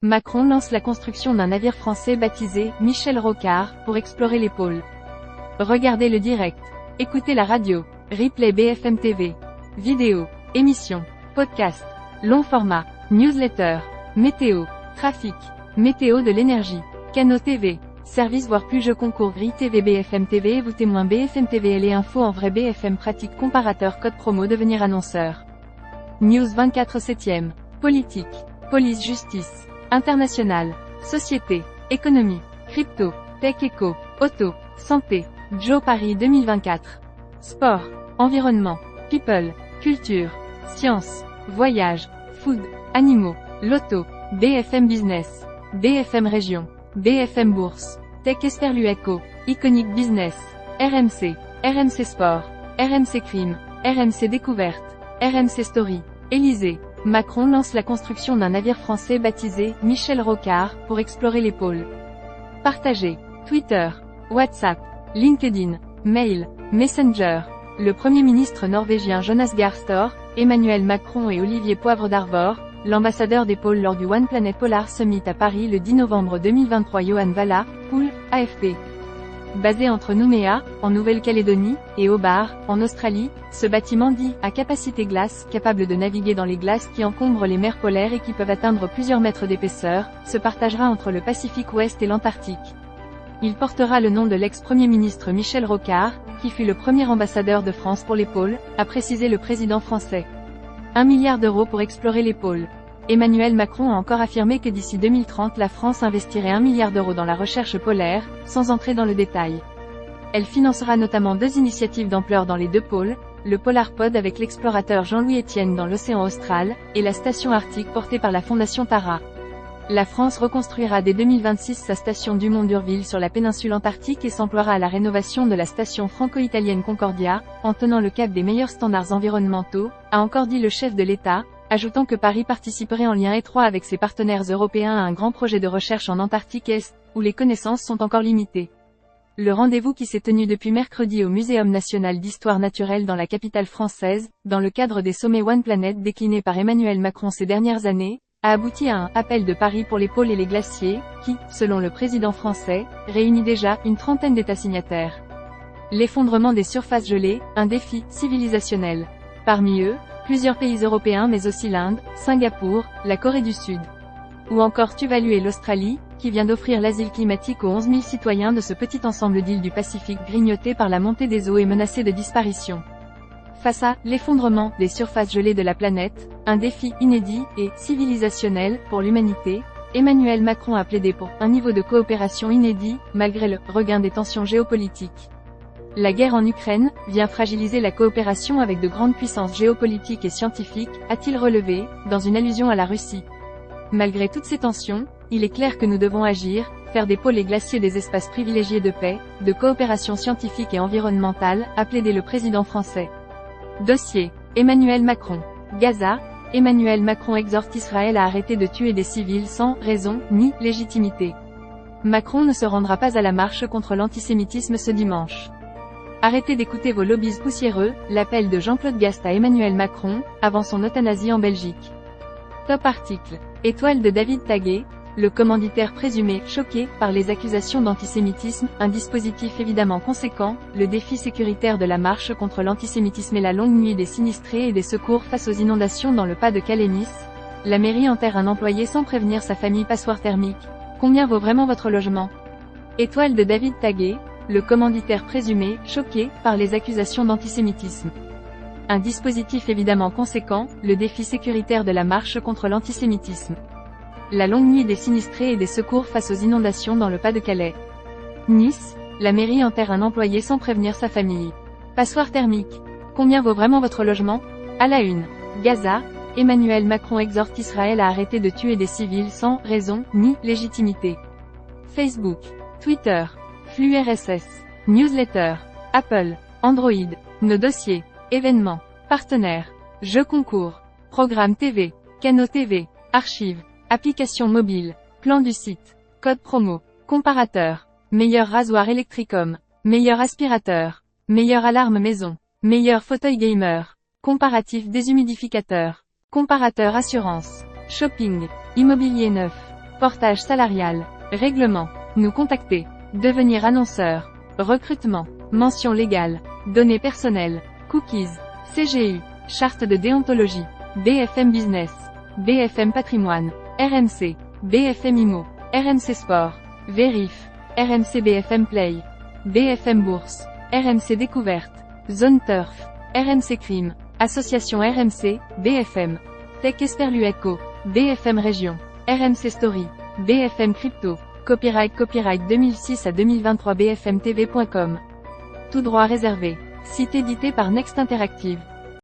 Macron lance la construction d'un navire français baptisé « Michel Rocard » pour explorer les pôles. Regardez le direct. Écoutez la radio. Replay BFM TV. Vidéo. Émission. Podcast. Long format. Newsletter. Météo. Trafic. Météo de l'énergie. Canaux TV. Service voire plus jeux concours Grille TV BFM TV et vous témoin BFM TV et les infos en vrai BFM pratique comparateur code promo devenir annonceur. News 24 7e. Politique. Police justice. International. Société. Économie. Crypto. Tech éco. Auto. Santé. Joe Paris 2024. Sport. Environnement. People. Culture. Science. Voyage. Food. Animaux. Loto. BFM Business. BFM Région. BFM Bourse. Tech Esperlueco. Iconic Business. RMC. RMC Sport. RMC Crime. RMC Découverte. RMC Story. Élysée. Macron lance la construction d'un navire français baptisé « Michel Rocard » pour explorer les pôles. Partagez. Twitter. WhatsApp. LinkedIn. Mail. Messenger. Le Premier ministre norvégien Jonas Gahr Støre, Emmanuel Macron et Olivier Poivre d'Arvor, l'ambassadeur des pôles lors du One Planet Polar Summit à Paris le 10 novembre 2023 Johan Valla, Pool, AFP. Basé entre Nouméa, en Nouvelle-Calédonie, et Hobart, en Australie, ce bâtiment dit « à capacité glace », capable de naviguer dans les glaces qui encombrent les mers polaires et qui peuvent atteindre plusieurs mètres d'épaisseur, se partagera entre le Pacifique Ouest et l'Antarctique. Il portera le nom de l'ex-premier ministre Michel Rocard, qui fut le premier ambassadeur de France pour les pôles, a précisé le président français. 1 milliard d'euros pour explorer les pôles. Emmanuel Macron a encore affirmé que d'ici 2030 la France investirait 1 milliard d'euros dans la recherche polaire, sans entrer dans le détail. Elle financera notamment 2 initiatives d'ampleur dans les 2 pôles, le PolarPod avec l'explorateur Jean-Louis Etienne dans l'océan austral, et la station arctique portée par la Fondation Tara. La France reconstruira dès 2026 sa station Dumont-d'Urville sur la péninsule antarctique et s'emploiera à la rénovation de la station franco-italienne Concordia, en tenant le cap des meilleurs standards environnementaux, a encore dit le chef de l'État, ajoutant que Paris participerait en lien étroit avec ses partenaires européens à un grand projet de recherche en Antarctique Est, où les connaissances sont encore limitées. Le rendez-vous qui s'est tenu depuis mercredi au Muséum national d'histoire naturelle dans la capitale française, dans le cadre des sommets One Planet déclinés par Emmanuel Macron ces dernières années, a abouti à un « appel de Paris pour les pôles et les glaciers » qui, selon le président français, réunit déjà une trentaine d'États signataires. L'effondrement des surfaces gelées, un défi civilisationnel. Parmi eux, plusieurs pays européens mais aussi l'Inde, Singapour, la Corée du Sud. Ou encore Tuvalu et l'Australie, qui vient d'offrir l'asile climatique aux 11 000 citoyens de ce petit ensemble d'îles du Pacifique grignoté par la montée des eaux et menacé de disparition. Face à l'effondrement des surfaces gelées de la planète, un défi inédit et civilisationnel pour l'humanité, Emmanuel Macron a plaidé pour un niveau de coopération inédit, malgré le regain des tensions géopolitiques. La guerre en Ukraine vient fragiliser la coopération avec de grandes puissances géopolitiques et scientifiques, a-t-il relevé, dans une allusion à la Russie. Malgré toutes ces tensions, il est clair que nous devons agir, faire des pôles et glaciers des espaces privilégiés de paix, de coopération scientifique et environnementale, a plaidé le président français. Dossier. Emmanuel Macron. Gaza. Emmanuel Macron exhorte Israël à arrêter de tuer des civils sans raison ni légitimité. Macron ne se rendra pas à la marche contre l'antisémitisme ce dimanche. Arrêtez d'écouter vos lobbies poussiéreux, l'appel de Jean-Claude Gast à Emmanuel Macron, avant son euthanasie en Belgique. Top article. Étoile de David Taguet, le commanditaire présumé, choqué, par les accusations d'antisémitisme, un dispositif évidemment conséquent, le défi sécuritaire de la marche contre l'antisémitisme et la longue nuit des sinistrés et des secours face aux inondations dans le Pas-de-Calais-Nice. La mairie enterre un employé sans prévenir sa famille passoire thermique. Combien vaut vraiment votre logement? Étoile de David Taguet, le commanditaire présumé, choqué, par les accusations d'antisémitisme. Un dispositif évidemment conséquent, le défi sécuritaire de la marche contre l'antisémitisme. La longue nuit des sinistrés et des secours face aux inondations dans le Pas-de-Calais. Nice, la mairie enterre un employé sans prévenir sa famille. Passoire thermique. Combien vaut vraiment votre logement? À la une. Gaza, Emmanuel Macron exhorte Israël à arrêter de tuer des civils sans raison ni légitimité. Facebook, Twitter, flux RSS, newsletter, Apple, Android, nos dossiers, événements, partenaires, jeux concours, programmes TV, canaux TV, archives, applications mobiles, plan du site, code promo, comparateur, meilleur rasoir Electricom, meilleur aspirateur, meilleure alarme maison, meilleur fauteuil gamer, comparatif déshumidificateur, comparateur assurance, shopping, immobilier neuf, Portage salarial. Règlement. Nous contacter. Devenir annonceur. Recrutement. Mention légale. Données personnelles. Cookies. CGU. Charte de déontologie. BFM Business. BFM Patrimoine. RMC. BFM Immo. RMC Sport. Vérif. RMC BFM Play. BFM Bourse. RMC Découverte. Zone Turf. RMC Crime. Association RMC, BFM. Tech Esperlu Eco. BFM Région. RMC Story. BFM Crypto. Copyright 2006 à 2023 bfmtv.com. Tout droit réservé. Site édité par Next Interactive.